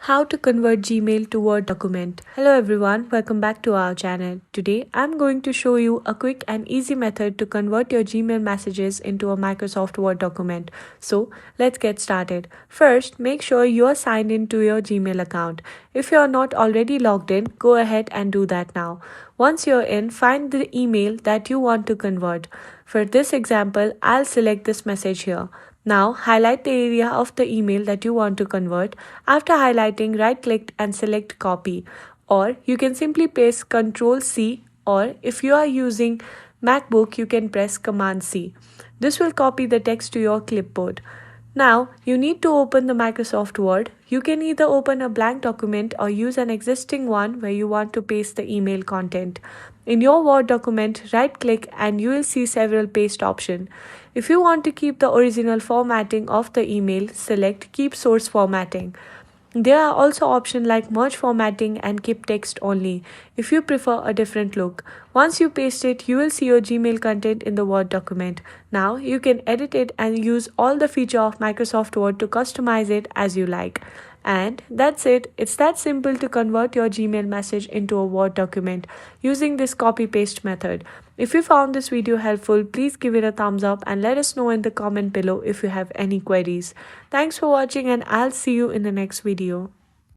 How to convert Gmail to Word document. Hello everyone, welcome back to our channel. Today I'm going to show you a quick and easy method to convert your Gmail messages into a Microsoft Word document. So let's get started. First, make sure you are signed in to your Gmail account. If you are not already logged in, go ahead and do that now. Once you're in, find the email that you want to convert. For this example, I'll select this message here. Now, highlight the area of the email that you want to convert. After highlighting, right-click and select copy. Or you can simply paste Ctrl C, or if you are using MacBook, you can press Command C. This will copy the text to your clipboard. Now, you need to open the Microsoft Word. You can either open a blank document or use an existing one where you want to paste the email content. In your Word document, right-click and you will see several paste options. If you want to keep the original formatting of the email, select Keep Source Formatting. There are also options like merge formatting and keep text only if you prefer a different look. Once you paste it, you will see your Gmail content in the Word document. Now you can edit it and use all the feature of Microsoft Word to customize it as you like. And that's it. It's that simple to convert your Gmail message into a Word document using this copy paste method. If you found this video helpful, please give it a thumbs up and let us know in the comment below if you have any queries. Thanks for watching and I'll see you in the next video.